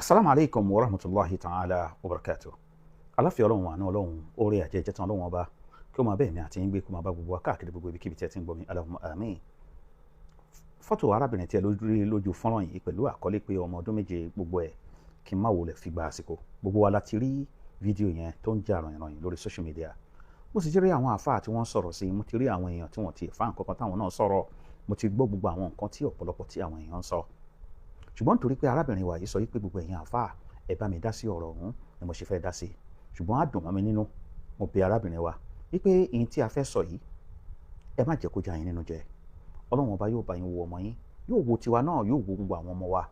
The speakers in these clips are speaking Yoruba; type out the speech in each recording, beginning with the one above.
Assalamu alaikum wa rahmatullahi ta'ala wa barakatuh. Aláfíà Ọlọ́run àánú Ọlọ́run oore àjẹjẹ tán Ọlọ́run ọba kí ó máa bẹ́ẹ̀ mi àti yín gbé kó máa bá gbogbo wa káàkiri gbogbo ibikíbi tí ẹ ti ń gbọ́ mi Allahumma àmín. Fọ́tò arábìnrin tí ẹ lójú fọ́nrán yìí pẹ̀lú àkọlé pé ọmọ ọdún méje gbogbo ẹ̀ kí n má wọlé fi gba àsìkò. Gbogbo wa láti rí fídíò yẹn tó ń jà ràyìnràyìn lórí social media. Mo sì ti rí àwọn àfáà tí wọ́n sọ̀rọ̀ sí i, mo ti rí àwọn èèyàn tí wọ́n ti fà nǹkan kan táwọn náà sọ̀rọ̀, mo ti gbọ́ gbogbo àwọn nǹkan tí ọ̀pọ̀lọpọ̀ tí àwọn èèyàn ń sọ. Ṣùgbọ́n nítorí pé arábìnrin wa yìí sọ wípé gbogbo ẹ̀yin àfáà ẹ bá mi dá sí ọ̀rọ̀ ọ̀hún ni mo ṣe fẹ́ dá sí. Ṣùgbọ́n á dùn mọ́ mi nínú, mo bẹ̀ arábìnrin wa wípé ìyìn tí a fẹ́ sọ yìí ẹ má jẹ́ kó já yín nínú jẹ. Ọlọ́run ọba yóò bá yín wo ọmọ yín, yóò wo tiwa náà, yóò wo gbogbo àwọn ọmọ wa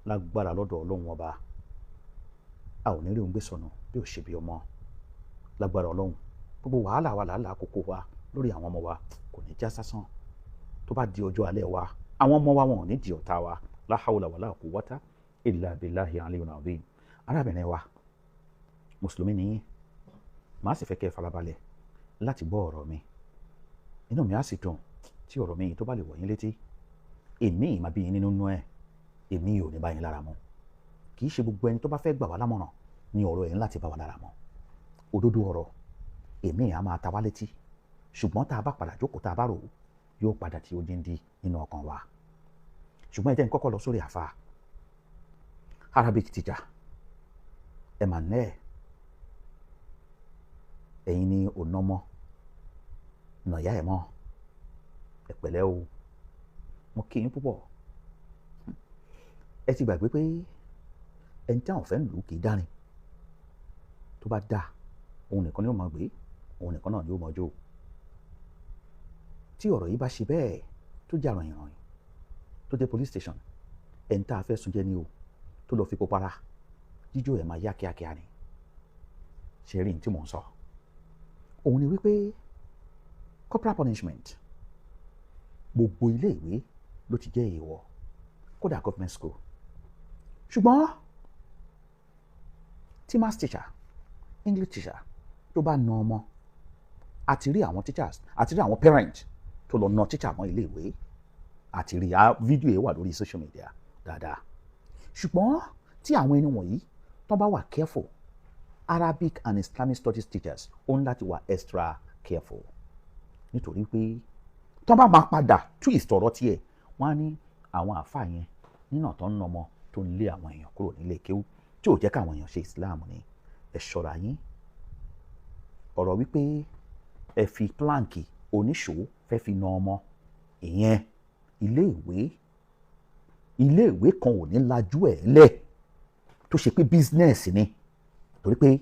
lágbára lọ́dọ̀ Ọlọ́run ọba. A ò ní rí òun gbé sọnù bí ò ṣe bí ọmọ lágbára Ọlọ́run. Gbogbo wàhálà wa làálàá kókó wa lórí àwọn ọmọ wa kò ní já sásán. Tó bá di ọjọ́ alẹ́ wa, àwọn ọmọ wa wọn ò ní di ọ̀tá wa. La hawla wala quwwata illa billahi aliyyil azim. Arábìnrin wa, Mùsùlùmí ni yín, màá sì fẹ́ kẹ́ ẹ farabalẹ̀ láti gbọ́ ọ̀rọ̀ mi. Inú mi á sì dùn tí ọ̀rọ̀ mi yìí tó bá lè wọ̀ yín létí. Èmi ì máa bí yín nínú ẹ̀, èmi ò ní bá yín lára mu. Kì í ṣe gbogbo ẹni tó bá fẹ́ gbà wá lámọ̀ràn ni ọ̀rọ̀ ẹ̀ ń láti bá wa lára mu. Òdodo ọ̀rọ̀, èmi á máa ta wá létí. Ṣùgbọ́n tá a bá padà jókòó tá a bá rò ó, yóò padà tí ó díndín nínú ọkàn wa. Ṣùgbọ́n ẹ jẹ́ n kọ́kọ́ lọ sórí àfáà. Arabic teacher, ẹ mà nẹ́ ẹ̀. Ẹ̀yin ni ònàmọ́, nàyà ẹ̀ mọ́. Ẹ pẹ̀lẹ́ o, mo kí yín púpọ̀. Ẹ ti gbàgbé pé ẹni tí àwọn fẹ́ ń lù kì í dárin. Tó bá dá, òun nìkan ni ó máa gbé, òun nìkan náà ni ó máa jó. Tí ọ̀rọ̀ yìí bá ṣe bẹ́ẹ̀ tó jà ràyìnràyìn, tó dé police station, ẹni tá a fẹ́ sun jẹ́ ni o, tó lọ fi kó para, jíjó ẹ̀ máa yá kíákíá ni. Ṣé rí ní tí mò ń sọ? Òun ni wípé corporal punishment gbogbo ilé ìwé ló ti jẹ́ èèwọ̀, kódà government school. Ṣùgbọ́n tí maths teacher, English teacher tó bá na ọmọ, àti rí àwọn teachers, àti rí àwọn parents tó lọ na teacher mọ́ ilé ìwé, àti rí fídíò yẹn wà lórí social media dáadáa. Ṣùgbọ́n tí àwọn ẹni wọ̀nyí tó bá wà careful, Arabic and Islamic studies teachers ó ń láti wà extra careful. Nítorí pé tó bá máa padà twist ọ̀rọ̀ tiẹ̀, wọ́n á ní àwọn àfáà yẹn nínà tó ń nà ọmọ tó ń lé àwọn èèyàn kúrò nílé kéwú tí ò jẹ́ káwọn èèyàn ṣe Islam ni. Ẹ ṣọ́ra yín. Ọ̀rọ̀ wípé ẹ fi plánkì oníṣòwò fẹ́ fi na ọmọ, ìyẹn ilé ìwé kan ò ní lajú ẹ̀ lẹ̀ tó ṣe pé business ni. Torí pé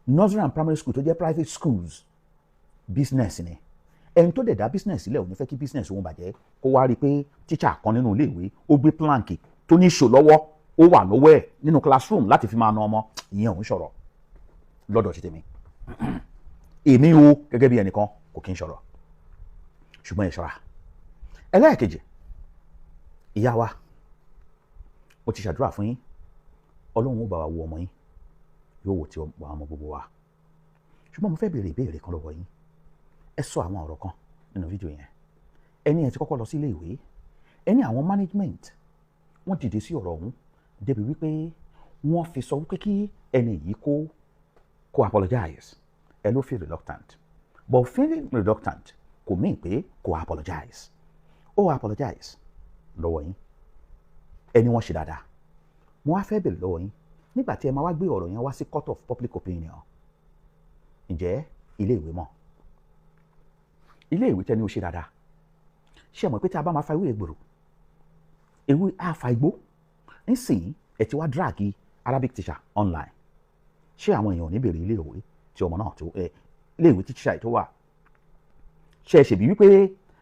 nursery and primary school tó jẹ́ private schools business ni. Ẹni tó dẹ̀ dá business sílẹ̀ ò ní fẹ́ kí business òun bàjẹ́ kó wá rí i pé teacher kan nínú ilé ìwé ó gbé plánkì tó ní ṣò lọ́wọ́, ó wà lọ́wọ́ ẹ̀ nínú classroom láti fi máa na ọmọ. Ìyẹn òun ṣọ̀rọ̀ lọ́dọ̀ ti tèmi. Èmi o gẹ́gẹ́ bí ẹnìkan kò kí ń ṣọ̀rọ̀. Ṣùgbọ́n ẹ ṣọ́ra. Ẹlẹ́ẹ̀kejì, ìyá wa, mo ti ṣàdúrà fún yín. Ọlọ́run ó bá wa wo ọmọ yín, yóò wò tí wàá ọmọ gbogbo wa. Ṣùgbọ́n mo fẹ́ béèrè ìbéèrè kan lọ́wọ́ yín. Ẹ sọ àwọn ọ̀rọ̀ kan nínú fídíò yẹn. Ẹni ẹ ti kọ́kọ́ lọ sí ilé ìwé, ẹni àwọn management wọ́n dìde sí ọ̀rọ̀ ọ̀hún débi wípé wọ́n fi sọ wípé kí ẹni yìí kó apologize. Ẹ ló feel reluctant, but feeling reluctant kò mean pé kò apologize. Ó apologize lọ́wọ́ yín. Ẹni wọ́n ṣe dáadáa. Wọ́n á fẹ́ bèrè lọ́wọ́ yín nígbà tí ẹ máa wá gbé ọ̀rọ̀ yẹn wá sí court of public opinion. Ǹjẹ́ ilé ìwé mọ̀? Ilé ìwé tẹ́ni ó ṣe dáadáa. Ṣé ẹ mọ̀ pé tí a bá máa fa ewé ègbòrò, ewé á fa igbó? Nísìnyí ẹ ti wá drag Arabic teacher online. Ṣé àwọn èèyàn ò ní bèrè ilé ìwé tí ọmọ náà tó ilé ìwé teacher yìí tó wà? Ṣé ẹ ṣèbí wípé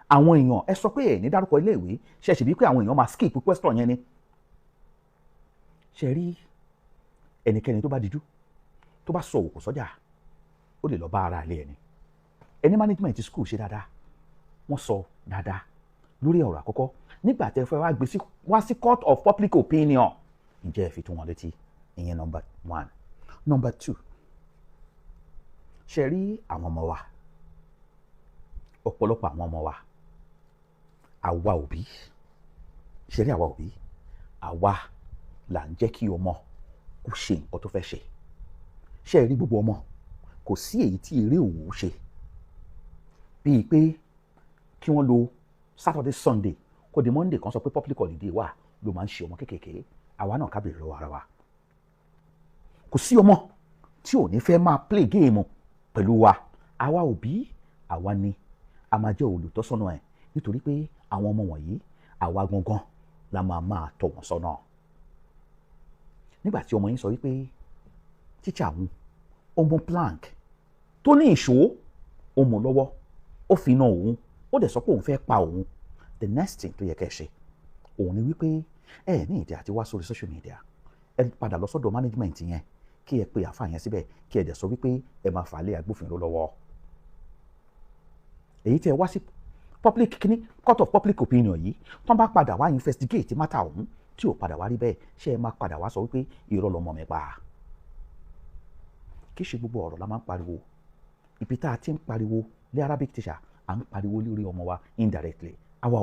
àwọn èèyàn, ẹ sọ pé ẹ ní dárúkọ ilé ìwé, ṣé ẹ ṣèbí pé àwọn èèyàn máa skip question yẹn ni? Ṣé rí ẹnikẹ́ni tó bá dijú, tó bá sọ òkú sọ́jà, ó lè lọ bá ara ilé ẹni. Ẹni management school ṣe dáadáa, wọ́n sọ dáadáa lórí ọ̀rọ̀ àkọ́kọ́. Nígbà tí ẹ fẹ́ wá sí court of public opinion, ǹjẹ́ ẹ fi tún wọn létí? Ìyẹn number 1. Number 2, ṣé rí àwọn ọmọ wa, ọ̀pọ̀lọpọ̀ àwọn ọmọ wa, àwa òbí, ṣé rí àwa òbí, àwa là ń jẹ́ kí ọmọ kó ṣe nǹkan tó fẹ́ ṣe. Ṣé ẹ rí gbogbo ọmọ kò sí èyí tí eré òwò ṣe bíi pé kí wọ́n lo Saturday Sunday kó di Monday kan sọ pé public holiday wà ló máa ń ṣe ọmọ kéékèèké. Àwa náà ká bèrè lọ́wọ́ ara wa. Kò sí ọmọ tí ò ní fẹ́ máa play game pẹ̀lú wa. Àwa òbí àwa ni a máa jẹ́ olùtọ́sọ́nà ẹ̀, nítorí pé àwọn ọmọ wọ̀nyí àwa gangan la máa tọ́ wọn sọ́nà. Nígbà tí ọmọ yín sọ wípé tíṣà òun ó mú plank tó ní ìṣó ó mú lọ́wọ́ ó fi iná òun ó dẹ̀ sọ pé òun fẹ́ pa òun, the next thing tó yẹ kẹ́ ẹ ṣe òun ni wípé ẹ ní ìdí àti wá sórí social media, ẹ padà lọ sọ́dọ̀ management yẹn kí ẹ pe àfáà yẹn síbẹ̀ kí ẹ dẹ̀ sọ wípé ẹ máa fà á lé agbófinró lọ́wọ́. Èyí tí ẹ wá sí public court of public opinion yìí tó ń bá padà wá investigate matter ọ̀hún tí ò padà wá rí bẹ́ẹ̀, ṣé ẹ máa padà wá sọ wípé irọ́ lọmọ mi pa? Kì í ṣe gbogbo ọ̀rọ̀ la máa ń pariwo. Ibi tá a ti ń pariwo lé Arabic teacher à ń pariwo lórí ọmọ wa indirectly. Àwa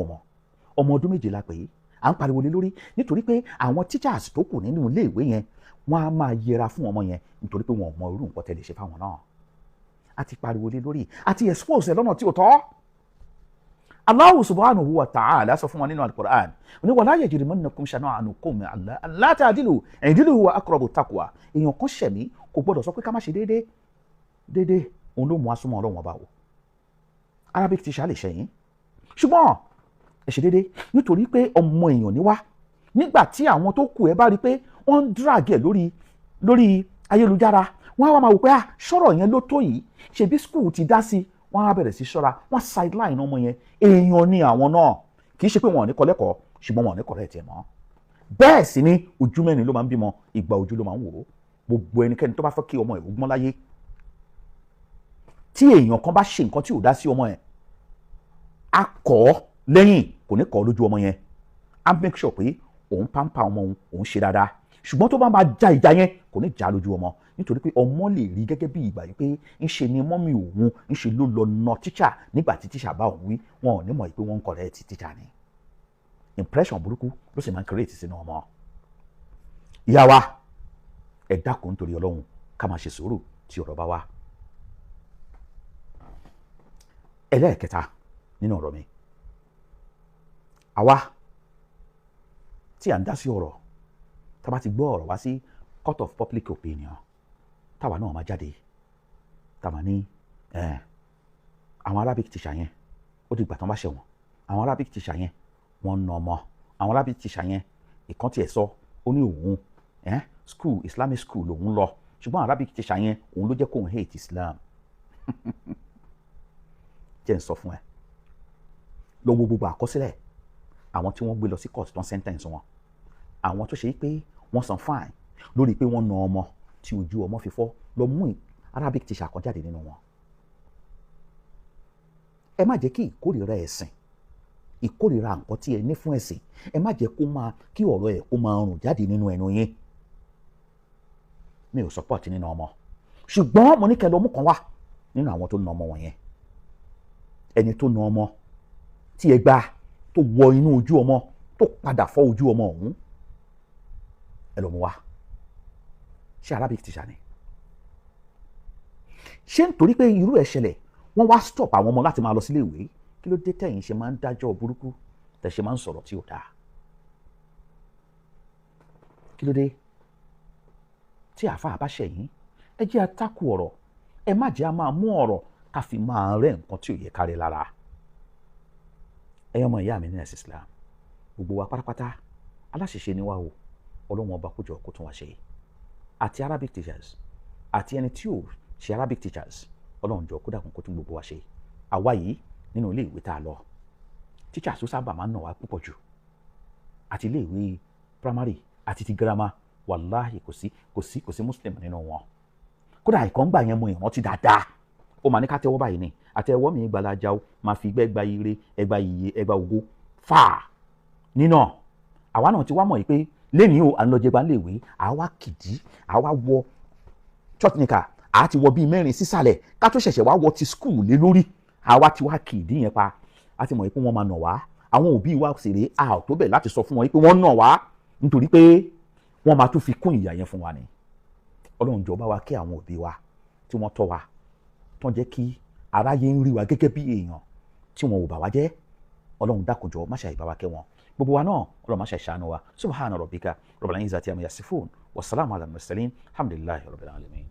ọmọ ọdún méje la pè é à ń pariwo lé lórí nítorí pé àwọn teachers tó kù nínú ilé ìwé yẹn wọ́n á máa yẹra fún ọmọ yẹn nítorí pé wọn ò mọ irú nǹkan tẹ́ lè ṣe fáwọn náà. A ti pariwo lé lórí àti expose ẹ lọ́nà tí ò tọ́. Allah subhanahu wa ta'ala sọ fún wa nínú al-Qur'an ní wala yajrimannakum shana'anu qawmin alla ta'dilu i'dilu huwa aqrabu taqwa. Èèyàn kan ṣẹ̀mí kò gbọ́dọ̀ sọ pé ká má ṣe déédéé òun ló mú asúnmọ́ Ọlọ́run ọba wò. Arabic teacher lè ṣẹ̀yìn ṣùgbọ́n ẹ ṣe déédéé nítorí pé ọmọ èèyàn ni wá. Nígbà tí àwọn tó kù ẹ bá rí pé wọ́n ń drag ẹ̀ lórí ayélujára, wọ́n á wá máa wò pé ṣọ́rọ̀ yẹn ló tó yìí, ṣebí school ti dá sí, wọ́n á bẹ̀rẹ̀ sí ṣọ́ra, wọ́n sideline ọmọ yẹn. Èèyàn ni àwọn náà, kì í ṣe pé wọn ò ní kọ́ lẹ́kọ̀ọ́ ṣùgbọ́n wọn ò ní kọ́ rẹ̀ tiẹ̀ mọ́. Bẹ́ẹ̀ sì ni ojú mẹ́rin ló máa ń bímọ, ìgbà ojú ló máa ń wò ó. Gbogbo ẹnikẹ́ni tó bá fẹ́ kí ọmọ ẹ̀ gbọ́n láyé, tí èèyàn kan bá ṣe nǹkan tí ò dá sí ọmọ ẹ̀, á kọ́ lẹ́yìn, kò ní kọ́ lójú ọmọ yẹn. Á make sure pé òun pamper ọmọ òun ṣe dáadáa. Ṣùgbọ́n tó bá máa ja ìjà yẹn kò ní já lójú ọmọ, nítorí pé ọmọ lè rí gẹ́gẹ́ bí ìgbà yìí pé ń ṣe ni mọ́mì òun ń ṣe ló lọ na tíṣà nígbà tí tíṣà bá òun wí, wọn ò ní mọ̀ pé wọ́n ń correct tíṣà ni. Impression burúkú ló sì máa ń create sínú ọmọ. Ìyá wa ẹ dákun nítorí Ọlọ́run ká máa ṣe sùúrù tí ọ̀rọ̀ bá wá. Ẹlẹ́ẹ̀kẹta nínú ọ̀rọ̀ mi, àwa tí à ń dá sí ọ̀rọ̀ tá a bá ti gbọ́ ọ̀rọ̀ wá sí court of public opinion, táwa náà máa jáde táwa ní àwọn Arabic teacher yẹn ó di ìgbà tán bá ṣe wọn, àwọn Arabic teacher yẹn wọ́n ń na ọmọ, àwọn Arabic teacher yẹn ìkan tiẹ̀ sọ ó ní òun school Islamic school lòun lọ ṣùgbọ́n Arabic teacher yẹn òun ló jẹ́ kóun hate Islam. Jẹ́ n sọ fún ẹ, lọ wo gbogbo àkọsílẹ̀ àwọn tí wọ́n gbé lọ sí court tán sentence wọn, àwọn tó ṣe pé wọ́n san fine lórí pé wọ́n na ọmọ tí ojú ọmọ fi fọ́, lọ mú Arabic teacher kan jáde nínú wọn. Ẹ má jẹ́ kí ìkórìíra ẹ̀sìn, ìkórìíra nǹkan tí ẹ ní fún ẹ̀sìn, ẹ má jẹ́ kí ọ̀rọ̀ ẹ̀ kó máa rùn jáde nínú ẹnu yín. Mi ò support nínú ọmọ, ṣùgbọ́n mo ní kẹ́ lọ mú kan wá nínú àwọn tó na ọmọ wọ̀nyẹn. Ẹni tó na ọmọ tí ẹ gbà tó wọ inú ojú ọmọ tó padà fọ́ ojú ọmọ ọ̀hún, ẹ lọ mú wá. Ṣé Arabic teacher ni? Ṣé nítorí pé irú ẹ̀ ṣẹlẹ̀ wọ́n wá stop àwọn ọmọ láti máa lọ sílé ìwé? Kí ló dé tẹ̀yin ṣe máa ń dájọ́ burúkú, tẹ̀ ṣe máa ń sọ̀rọ̀ tí ò dáa? Kí ló dé tí àáfàá bá ṣẹ̀yìn ẹ jẹ́ atákù ọ̀rọ̀, ẹ má jẹ́ a máa mú ọ̀rọ̀ ká fi máa rẹ́ nǹkan tí ò yẹ kárí lára. Ẹ̀yin ọmọ ìyá mi ní ẹ̀sìn Islam, gbogbo wa pátápátá aláṣìṣe ni wá o, Ọlọ́run ọba kó jọ kó tún wá ṣe. Àti Arabic teachers àti ẹni tí ò ṣe Arabic teachers, Ọlọ́run jọ kó dàkún kó tún gbogbo wa ṣe. Àwa yìí nínú ilé ìwé tá a lọ, teachers tó sábà máa ń nà wá púpọ̀ jù, àti ilé ìwé primary àti ti girama, wàláhì kò sí Muslim nínú wọn. Kódà ìkọ́ngbà yẹn mo ìrántí dáadáa, ó máa ní ká tẹ́wọ́ báyìí ni, àtẹ́wọ́ mi gbalaja o, máa fi gbẹ́ gba ire ẹgba iye ẹgba ògo fà nínà. Àwa náà ti wá mọ̀ yìí pé lẹ́yìn o à ń lọ jẹgba léèwé, àwa kìdí, àwa wọ church nika, àá ti wọ bíi mẹ́rin sísàlẹ̀ ká tó ṣẹ̀ṣẹ̀ wá wọ ti school lé lórí, àwa ti wá kìdí yẹn pa, a ti mọ̀ yìí pé wọ́n máa nà wá. Àwọn òbí wa ṣèré a ò tó bẹ̀ láti sọ fún wọn yìí pé wọ́n nà wá nítorí pé wọ́n máa tún fi kún ìyà yẹn fún wa ni. Ọlọ́run jọ̀ọ́ bá wa kẹ́ àwọn òbí wa tí wọ́n tọ́ wa tó ń jẹ́ kí aráyé ń rí wa gẹ́gẹ́ bí èèyàn tí wọn ò bà wá jẹ́. Ọlọ́run dákun jọ̀ọ́ má ṣe bá wa kẹ́ wọn. Gbogbo wa náà Ọlọ́run má ṣe ṣàánú wa. Subhana rabbika rabbil izzati amma yasifun wa salamun ala al-mursalin alhamdulillahi rabbil alamin.